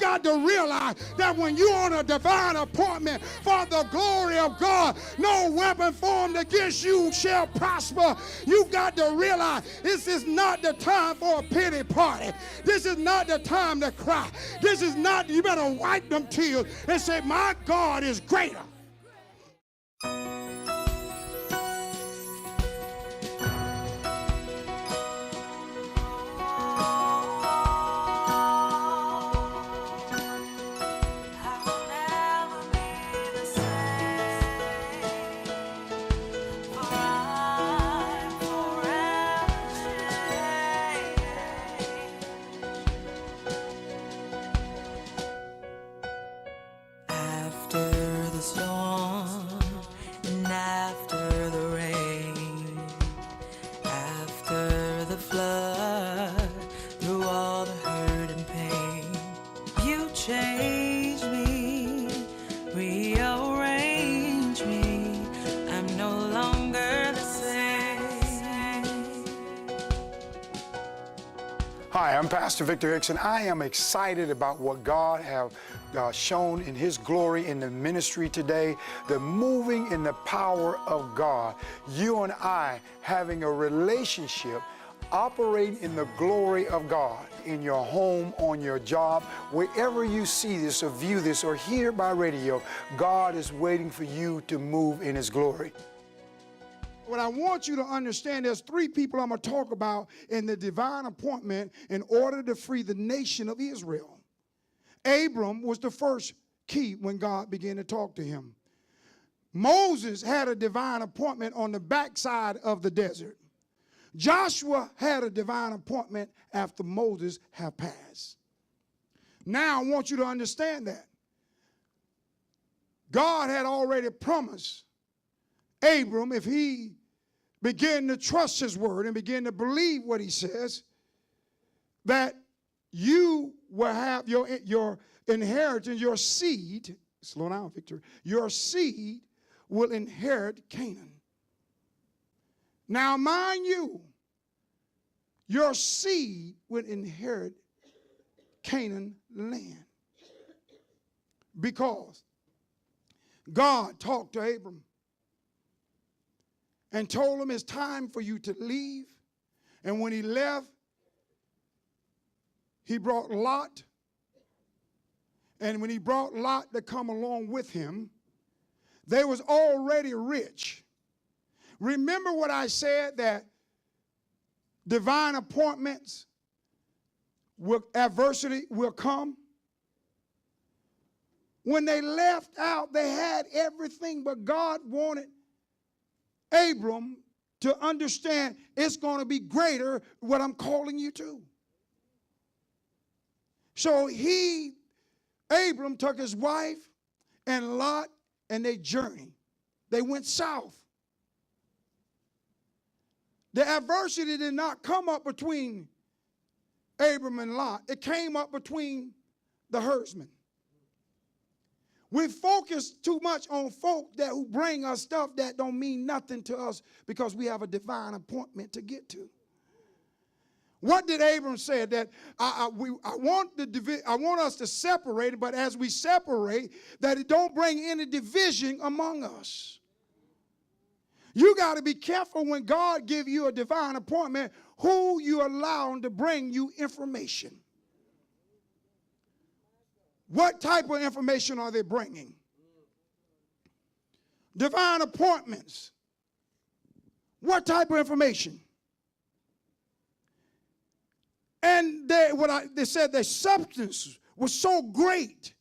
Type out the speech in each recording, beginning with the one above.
got to realize that when you're on a divine appointment for the glory of God, no weapon formed against you shall prosper. You got to realize this is not the time for a pity party. This is not the time to cry. This is not, you better wipe them tears and say, my God is greater. Hi, I'm Pastor Victor Hicks, and I am excited about what God has shown in His glory in the ministry today, the moving in the power of God. You and I having a relationship, operating in the glory of God in your home, on your job, wherever you see this or view this or hear by radio, God is waiting for you to move in His glory. What I want you to understand, there's three people I'm going to talk about in the divine appointment in order to free the nation of Israel. Abram was the first key when God began to talk to him. Moses had a divine appointment on the backside of the desert. Joshua had a divine appointment after Moses had passed. Now I want you to understand that God had already promised Abram, if he began to trust his word and begin to believe what he says, that you will have your inheritance, your seed, slow down, Victor, your seed will inherit Canaan. Now, mind you, your seed will inherit Canaan land, because God talked to Abram and told him it's time for you to leave. And when he left, he brought Lot. And when he brought Lot to come along with him, they was already rich. Remember what I said, that divine appointments, adversity will come? When they left out, they had everything, but God wanted Abram to understand it's going to be greater what I'm calling you to. So Abram took his wife and Lot, and they journeyed. They went south. The adversity did not come up between Abram and Lot. It came up between the herdsmen. We focus too much on folk that who bring us stuff that don't mean nothing to us, because we have a divine appointment to get to. What did Abram say? That I want us to separate it, but as we separate, that it don't bring any division among us. You got to be careful when God give you a divine appointment, who you allow to bring you information. What type of information are they bringing? Divine appointments. What type of information? And they said their substance was so great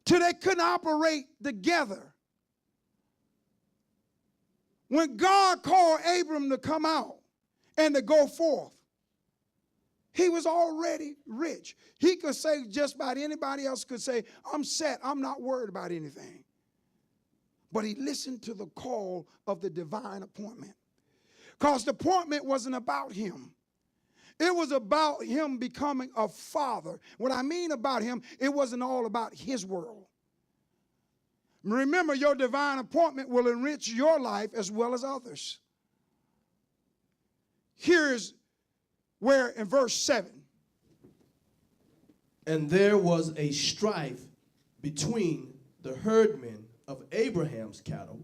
till they couldn't operate together. When God called Abram to come out and to go forth, he was already rich. He could say, just about anybody else could say, I'm set, I'm not worried about anything. But he listened to the call of the divine appointment. Because the appointment wasn't about him. It was about him becoming a father. What I mean about him, it wasn't all about his world. Remember, your divine appointment will enrich your life as well as others. Here's where in verse 7, And there was a strife between the herdmen of Abraham's cattle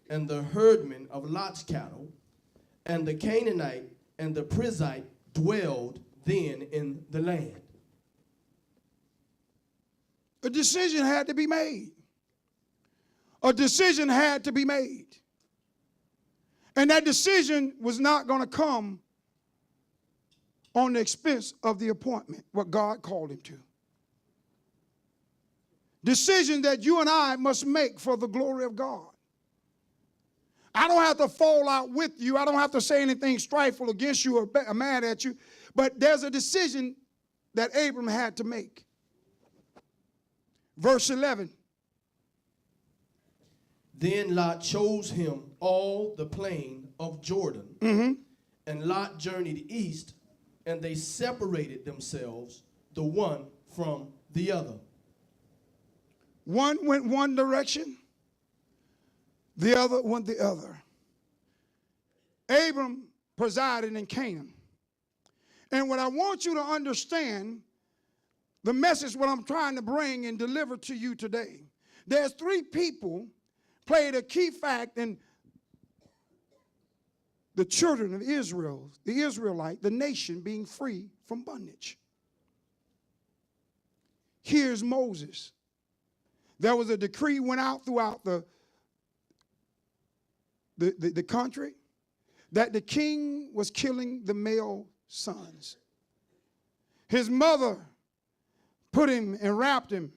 and the herdmen of Lot's cattle, and the Canaanite and the Perizzite dwelled then in the land. A decision had to be made. A decision had to be made. And that decision was not going to come on the expense of the appointment, what God called him to. Decision that you and I must make for the glory of God. I don't have to fall out with you. I don't have to say anything strifeful against you or mad at you. But there's a decision that Abram had to make. Verse 11. Then Lot chose him all the plain of Jordan, and Lot journeyed east, and they separated themselves, the one from the other. One went one direction, the other went the other. Abram presided in Canaan. And what I want you to understand, the message what I'm trying to bring and deliver to you today, there's three people played a key fact in the children of Israel, the Israelite, the nation being free from bondage. Here's Moses. There was a decree went out throughout the country that the king was killing the male sons. His mother put him and wrapped him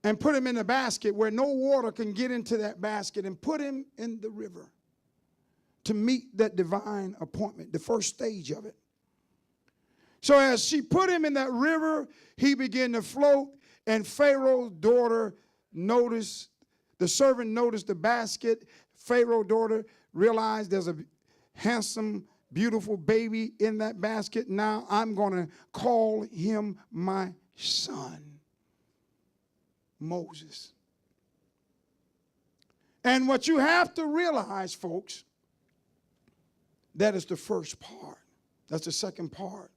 and put him in a basket where no water can get into that basket, and put him in the river to meet that divine appointment, the first stage of it. So as she put him in that river, he began to float, and Pharaoh's daughter noticed, the servant noticed the basket. Pharaoh's daughter realized there's a handsome, beautiful baby in that basket. Now I'm going to call him my son, Moses. And what you have to realize, folks, that is the first part. That's the second part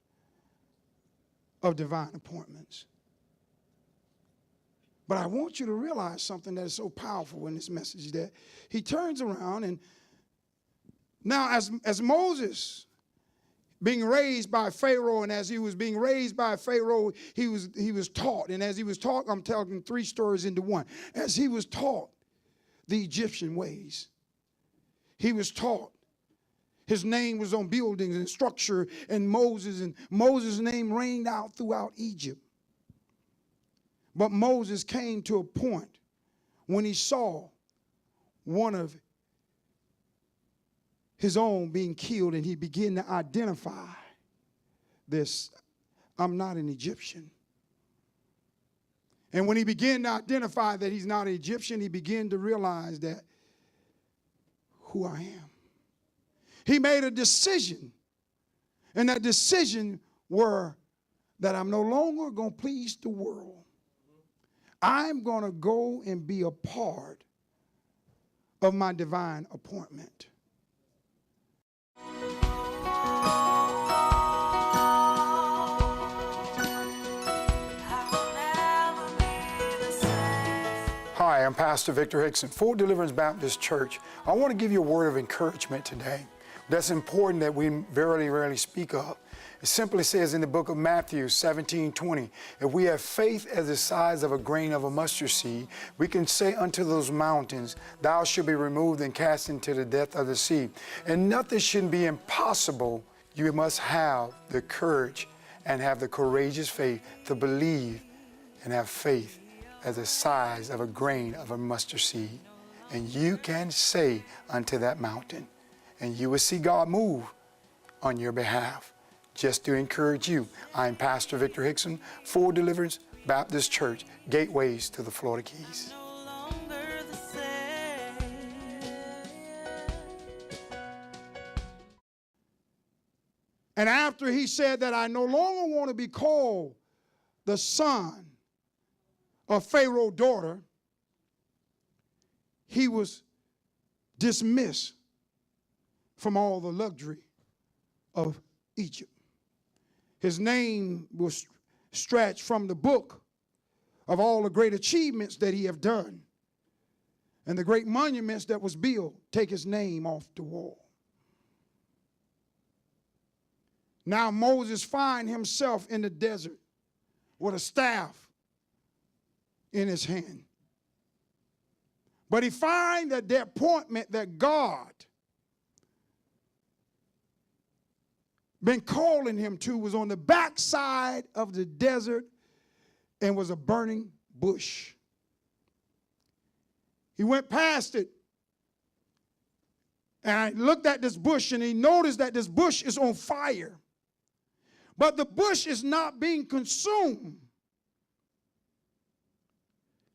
of divine appointments. But I want you to realize something that is so powerful in this message, that he turns around, and now as Moses being raised by Pharaoh, and as he was being raised by Pharaoh, he was taught. And as he was taught, I'm telling three stories into one. As he was taught the Egyptian ways, he was taught. His name was on buildings and structure, and Moses' name reigned out throughout Egypt. But Moses came to a point when he saw one of his own being killed, and he began to identify this: I'm not an Egyptian. And when he began to identify that he's not an Egyptian, he began to realize that who I am. He made a decision, and that decision were that I'm no longer going to please the world. I'm going to go and be a part of my divine appointment. Hi, I'm Pastor Victor Hickson, Full Deliverance Baptist Church. I want to give you a word of encouragement today. That's important that we very rarely speak of. It simply says in the book of Matthew 17:20, if we have faith as the size of a grain of a mustard seed, we can say unto those mountains, thou shalt be removed and cast into the depth of the sea. And nothing should be impossible. You must have the courage and have the courageous faith to believe, and have faith as the size of a grain of a mustard seed. And you can say unto that mountain, and you will see God move on your behalf. Just to encourage you, I'm Pastor Victor Hickson, Full Deliverance Baptist Church, gateways to the Florida Keys. And after he said that I no longer want to be called the son of Pharaoh's daughter, he was dismissed from all the luxury of Egypt. His name was stretched from the book of all the great achievements that he have done. And the great monuments that was built take his name off the wall. Now Moses find himself in the desert with a staff in his hand. But he find that the appointment that God been calling him to was on the backside of the desert and was a burning bush. He went past it and I looked at this bush and he noticed that this bush is on fire. But the bush is not being consumed.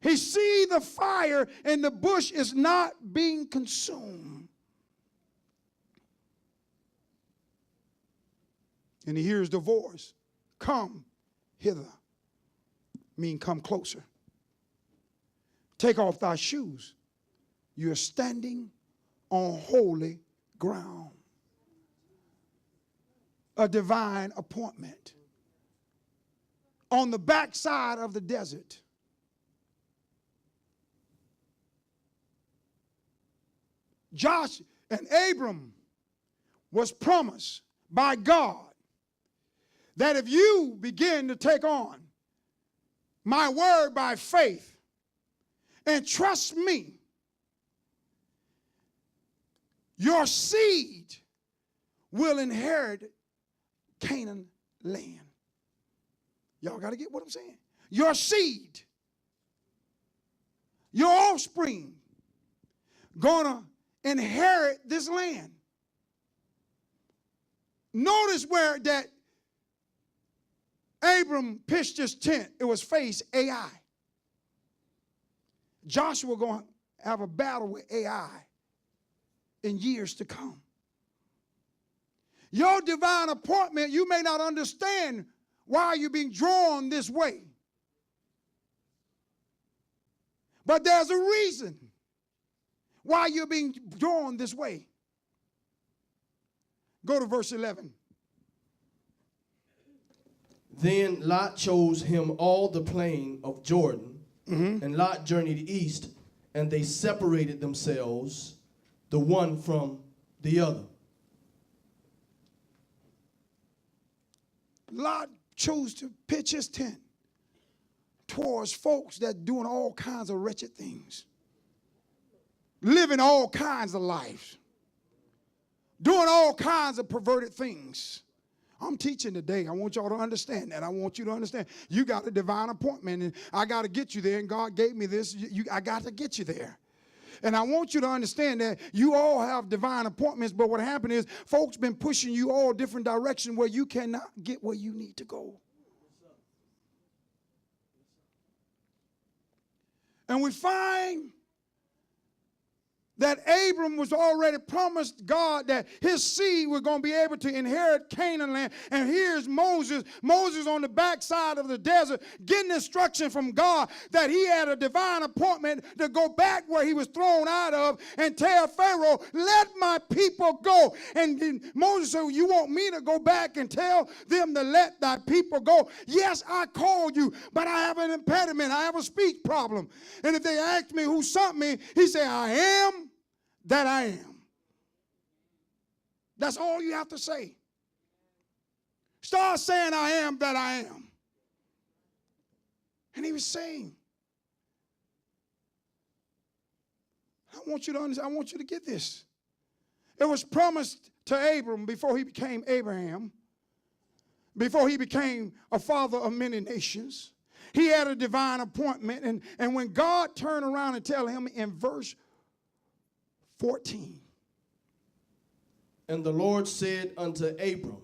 He sees the fire and the bush is not being consumed. And he hears the voice, come hither, mean come closer. Take off thy shoes. You're standing on holy ground. A divine appointment. On the backside of the desert. Josh and Abram was promised by God that if you begin to take on my word by faith and trust me, your seed will inherit Canaan land. Y'all got to get what I'm saying. Your seed, your offspring, gonna inherit this land. Notice where that Abram pitched his tent. It was face AI. Joshua going to have a battle with AI in years to come. Your divine appointment, you may not understand why you're being drawn this way. But there's a reason why you're being drawn this way. Go to verse 11. Then Lot chose him all the plain of Jordan, and Lot journeyed east, and they separated themselves, the one from the other. Lot chose to pitch his tent towards folks that doing all kinds of wretched things, living all kinds of lives, doing all kinds of perverted things. I'm teaching today. I want y'all to understand that. I want you to understand you got a divine appointment, and I got to get you there, and God gave me this. I got to get you there. And I want you to understand that you all have divine appointments, but what happened is folks been pushing you all different directions where you cannot get where you need to go. And we find that Abram was already promised God that his seed was going to be able to inherit Canaan land. And here's Moses. Moses on the backside of the desert getting instruction from God that he had a divine appointment to go back where he was thrown out of and tell Pharaoh, let my people go. And Moses said, you want me to go back and tell them to let thy people go? Yes, I called you, but I have an impediment. I have a speech problem. And if they ask me who sent me, he said, I am that I am. That's all you have to say. Start saying, I am that I am. And he was saying, I want you to understand, I want you to get this. It was promised to Abram before he became Abraham, before he became a father of many nations. He had a divine appointment. And when God turned around and tell him in verse 14. And the Lord said unto Abram,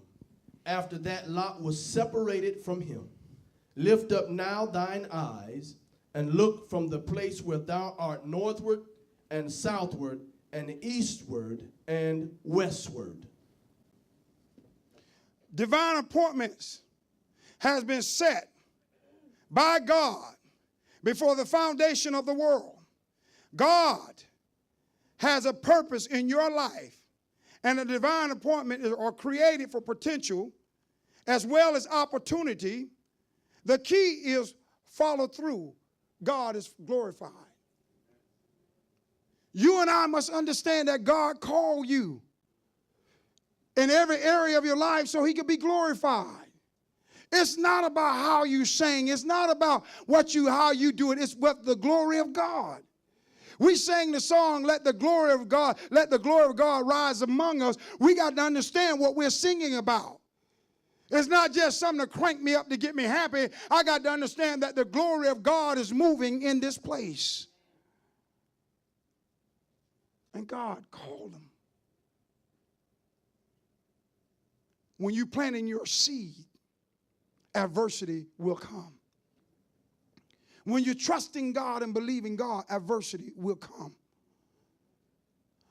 after that Lot was separated from him, lift up now thine eyes, and look from the place where thou art northward, and southward, and eastward, and westward. Divine appointments has been set by God before the foundation of the world. God has a purpose in your life, and a divine appointment are created for potential, as well as opportunity, the key is follow through. God is glorified. You and I must understand that God called you in every area of your life so he could be glorified. It's not about how you sing. It's not about how you do it. It's what the glory of God. We sang the song, let the glory of God rise among us. We got to understand what we're singing about. It's not just something to crank me up to get me happy. I got to understand that the glory of God is moving in this place. And God called them. When you plant in your seed, adversity will come. When you're trusting God and believing God, adversity will come.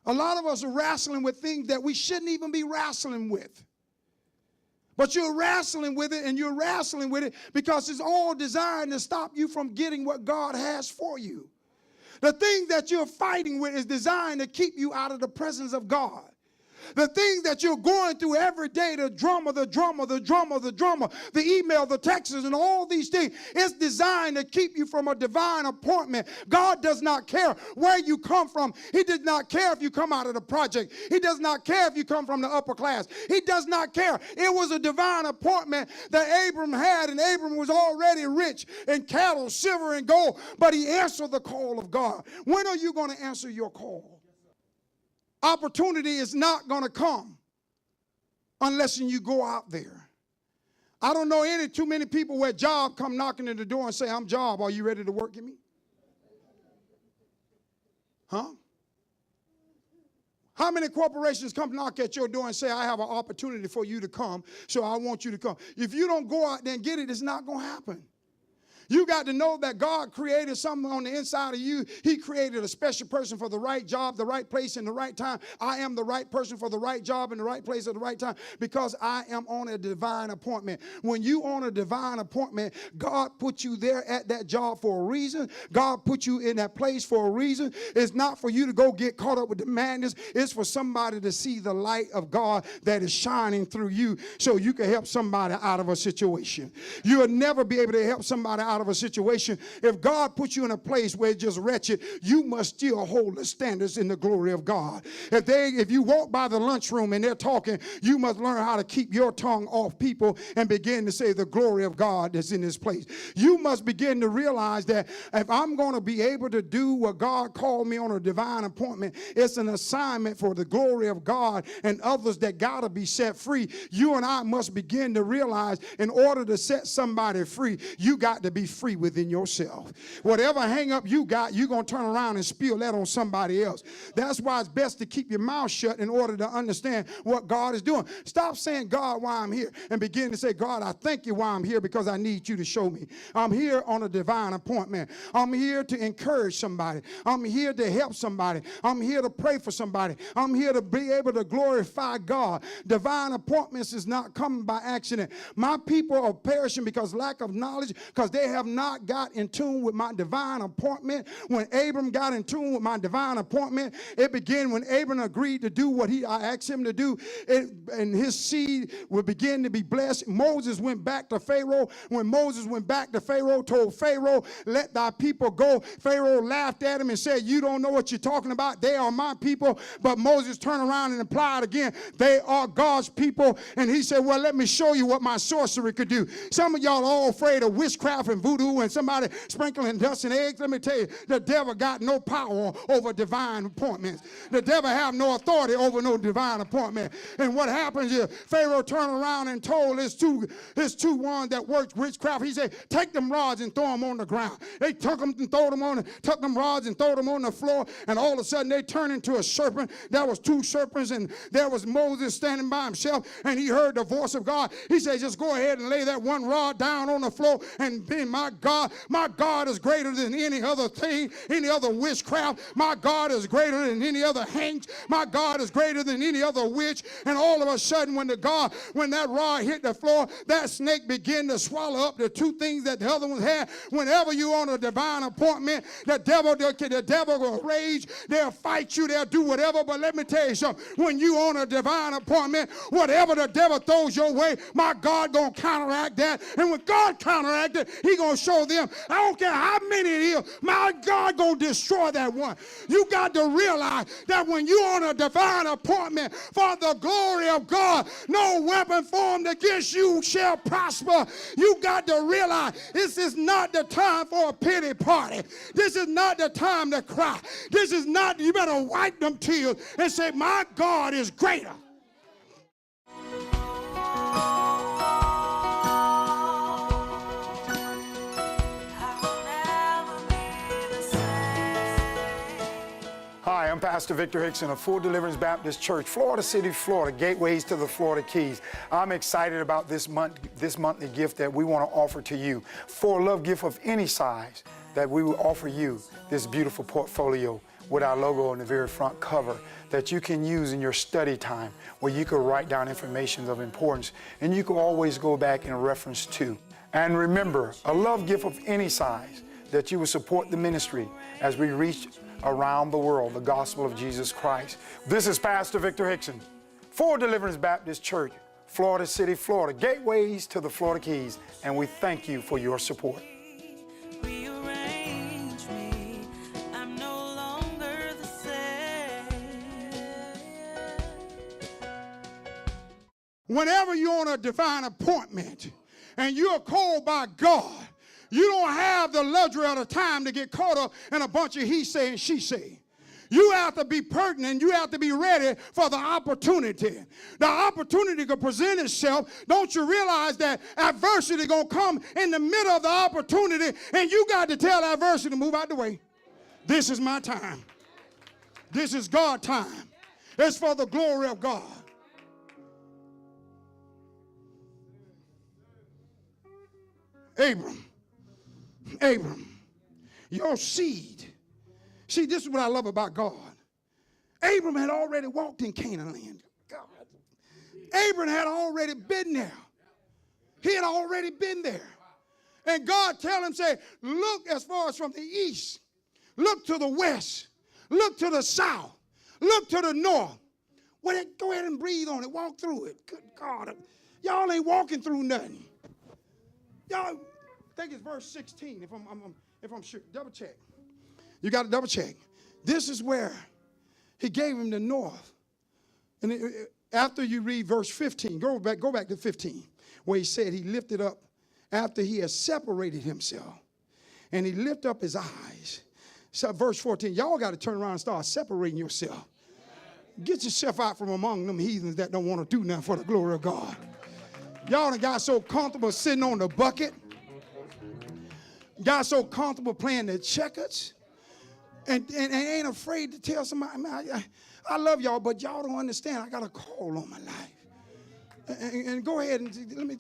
A lot of us are wrestling with things that we shouldn't even be wrestling with. But you're wrestling with it, and you're wrestling with it because it's all designed to stop you from getting what God has for you. The thing that you're fighting with is designed to keep you out of the presence of God. The things that you're going through every day, the drama, the email, the texts, and all these things, it's designed to keep you from a divine appointment. God does not care where you come from. He does not care if you come out of the project. He does not care if you come from the upper class. He does not care. It was a divine appointment that Abram had, and Abram was already rich in cattle, silver, and gold, but he answered the call of God. When are you going to answer your call? Opportunity is not going to come unless you go out there. I don't know too many people where job come knocking at the door and say, I'm job, are you ready to work with me? Huh? How many corporations come knock at your door and say, I have an opportunity for you to come, so I want you to come? If you don't go out there and get it, it's not going to happen. You got to know that God created something on the inside of you. He created a special person for the right job, the right place, and the right time. I am the right person for the right job in the right place at the right time because I am on a divine appointment. When you on a divine appointment, God put you there at that job for a reason. God put you in that place for a reason. It's not for you to go get caught up with the madness. It's for somebody to see the light of God that is shining through you so you can help somebody out of a situation. You'll never be able to help somebody out of a situation. If God puts you in a place where it's just wretched, you must still hold the standards in the glory of God. If you walk by the lunchroom and they're talking, you must learn how to keep your tongue off people and begin to say the glory of God is in this place. You must begin to realize that if I'm going to be able to do what God called me on a divine appointment, it's an assignment for the glory of God and others that got to be set free. You and I must begin to realize in order to set somebody free, you got to be free within yourself. Whatever hang up you got, you're going to turn around and spill that on somebody else. That's why it's best to keep your mouth shut in order to understand what God is doing. Stop saying, God, why I'm here, and begin to say, God, I thank you why I'm here because I need you to show me. I'm here on a divine appointment. I'm here to encourage somebody. I'm here to help somebody. I'm here to pray for somebody. I'm here to be able to glorify God. Divine appointments is not coming by accident. My people are perishing because lack of knowledge, because they have not got in tune with my divine appointment. When Abram got in tune with my divine appointment, it began when Abram agreed to do what I asked him to do, and his seed would begin to be blessed. Moses went back to Pharaoh. When Moses went back to Pharaoh, told Pharaoh, let thy people go. Pharaoh laughed at him and said, you don't know what you're talking about. They are my people. But Moses turned around and implied again, they are God's people. And he said, well, let me show you what my sorcery could do. Some of y'all are all afraid of witchcraft and voodoo and somebody sprinkling dust and eggs. Let me tell you, the devil got no power over divine appointments. The devil have no authority over no divine appointment. And what happens is Pharaoh turned around and told his two ones that worked witchcraft, he said, take them rods and throw them on the ground. They took them and took them rods and throw them on the floor, and all of a sudden they turned into a serpent. There was two serpents, and there was Moses standing by himself, and he heard the voice of God. He said, just go ahead and lay that one rod down on the floor, and my God is greater than any other thing, any other witchcraft. My God is greater than any other hang. My God is greater than any other witch. And all of a sudden, when that rod hit the floor, that snake began to swallow up the two things that the other ones had. Whenever you're on a divine appointment, the devil will rage. They'll fight you. They'll do whatever. But let me tell you something. When you on a divine appointment, whatever the devil throws your way, my God gonna counteract that. And when God counteract it, he gonna show them, I don't care how many it is, my God gonna destroy that one. You got to realize that when you're on a divine appointment for the glory of God, no weapon formed against you shall prosper. You got to realize this is not the time for a pity party. This is not the time to cry. This is not, you better wipe them tears and say, my God is greater. Hi, I'm Pastor Victor Hickson of Full Deliverance Baptist Church, Florida City, Florida, gateways to the Florida Keys. I'm excited about this monthly gift that we want to offer to you. For a love gift of any size, that we will offer you this beautiful portfolio with our logo on the very front cover that you can use in your study time, where you can write down information of importance and you can always go back and reference to. And remember, a love gift of any size, that you will support the ministry as we reach around the world the gospel of Jesus Christ. This is Pastor Victor Hickson, for Deliverance Baptist Church, Florida City, Florida, gateways to the Florida Keys, and we thank you for your support. Whenever you're on a divine appointment and you're called by God, you don't have the luxury of the time to get caught up in a bunch of he say and she say. You have to be pertinent. You have to be ready for the opportunity. The opportunity can present itself. Don't you realize that adversity going to come in the middle of the opportunity, and you got to tell adversity to move out the way. This is my time. This is God's time. It's for the glory of God. Abram, your seed. See, this is what I love about God. Abram had already walked in Canaan land. God. Abram had already been there. He had already been there. And God tell him, say, look as far as from the east. Look to the west. Look to the south. Look to the north. Well, go ahead and breathe on it. Walk through it. Good God. Y'all ain't walking through nothing. Y'all, I think it's verse 16, if I'm sure. Double check. You got to double check. This is where he gave him the north. And after you read verse 15, go back to 15, where he said he lifted up after he has separated himself. And he lifted up his eyes. So verse 14, y'all got to turn around and start separating yourself. Get yourself out from among them heathens that don't want to do nothing for the glory of God. Y'all done got so comfortable sitting on the bucket. Got so comfortable playing the checkers. And ain't afraid to tell somebody, I love y'all, but y'all don't understand. I got a call on my life. And go ahead and let me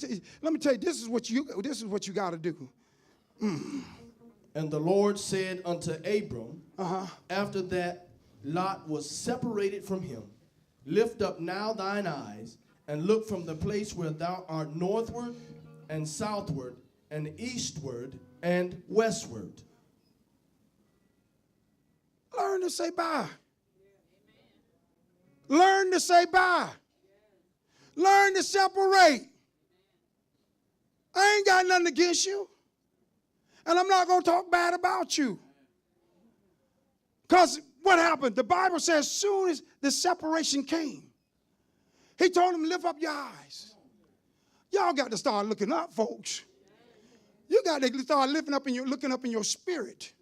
tell you, this is what you got to do. And the Lord said unto Abram, after that Lot was separated from him, lift up now thine eyes, and look from the place where thou art northward and southward and eastward and westward. Learn to say bye. Learn to say bye. Learn to separate. I ain't got nothing against you. And I'm not going to talk bad about you. Because what happened? The Bible says as soon as the separation came, he told him, lift up your eyes. Y'all got to start looking up, folks. You got to start looking up in your spirit.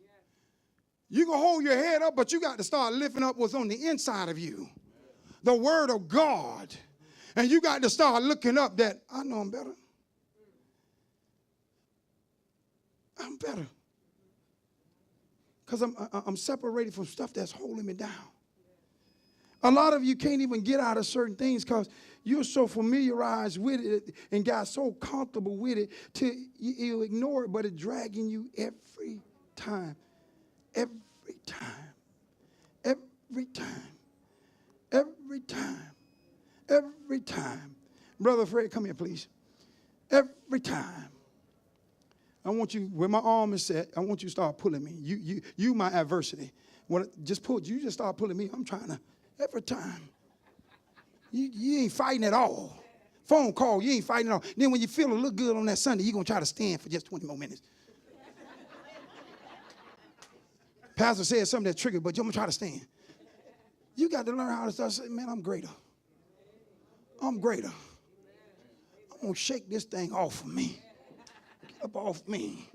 You can hold your head up, but you got to start lifting up what's on the inside of you. The word of God. And you got to start looking up that, I know I'm better. I'm better. Because I'm separated from stuff that's holding me down. A lot of you can't even get out of certain things because you're so familiarized with it and got so comfortable with it till you ignore it, but it's dragging you every time. Every time. Every time. Every time. Every time. Brother Fred, come here, please. Every time. I want you, where my arm is set, I want you to start pulling me. You my adversity. Just start pulling me. I'm trying to, every time. You ain't fighting at all. Phone call, you ain't fighting at all. Then when you feel a little good on that Sunday, you're going to try to stand for just 20 more minutes. Pastor said something that triggered, but you're going to try to stand. You got to learn how to start saying, man, I'm greater. I'm greater. I'm going to shake this thing off of me. Get up off me.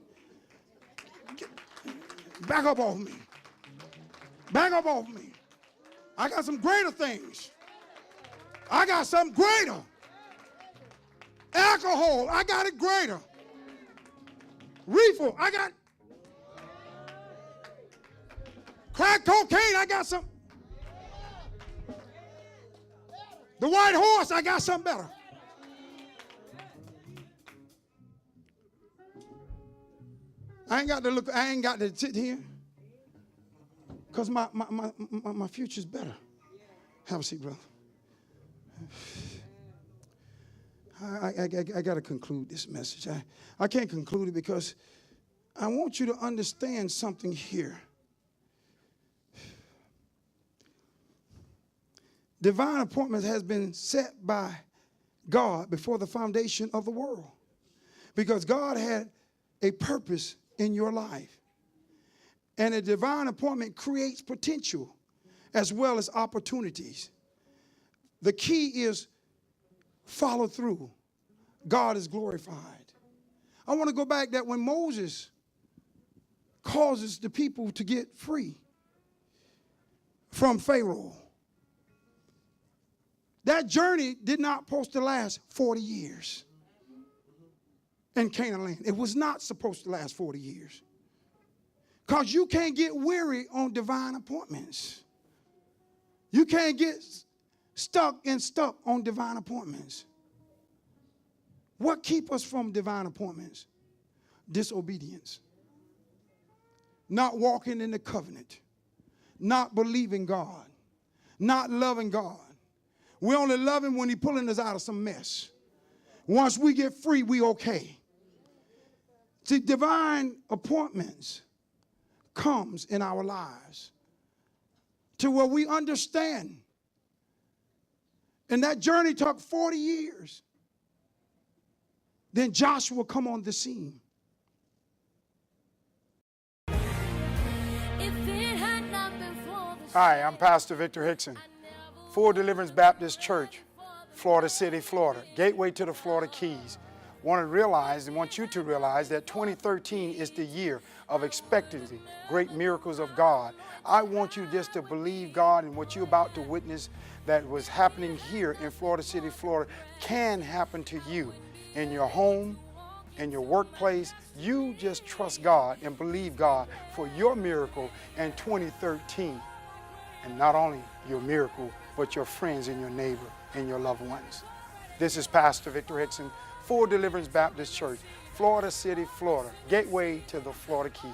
Back up off me. Back up off me. I got some greater things. I got something greater. Alcohol, I got it greater. Reefer, I got crack cocaine, I got some. The white horse, I got something better. I ain't got to sit here. Because my future's better. Have a seat, brother. I got to conclude this message. I can't conclude it because I want you to understand something here. Divine appointment has been set by God before the foundation of the world because God had a purpose in your life. And a divine appointment creates potential as well as opportunities. The key is follow through. God is glorified. I want to go back that when Moses causes the people to get free from Pharaoh, that journey did not supposed to last 40 years in Canaan land. It was not supposed to last 40 years. Because you can't get weary on divine appointments. You can't get stuck on divine appointments. What keeps us from divine appointments? Disobedience. Not walking in the covenant. Not believing God. Not loving God. We only love him when he's pulling us out of some mess. Once we get free, we okay. See, divine appointments comes in our lives to where we understand. And that journey took 40 years. Then Joshua come on the scene. Hi, I'm Pastor Victor Hickson, Full Deliverance Baptist Church, Florida City, Florida, gateway to the Florida Keys. Want you to realize that 2013 is the year of expectancy, great miracles of God. I want you just to believe God, and what you're about to witness that was happening here in Florida City, Florida can happen to you in your home, in your workplace. You just trust God and believe God for your miracle in 2013. And not only your miracle, but your friends and your neighbor and your loved ones. This is Pastor Victor Hickson, Full Deliverance Baptist Church, Florida City, Florida, gateway to the Florida Keys.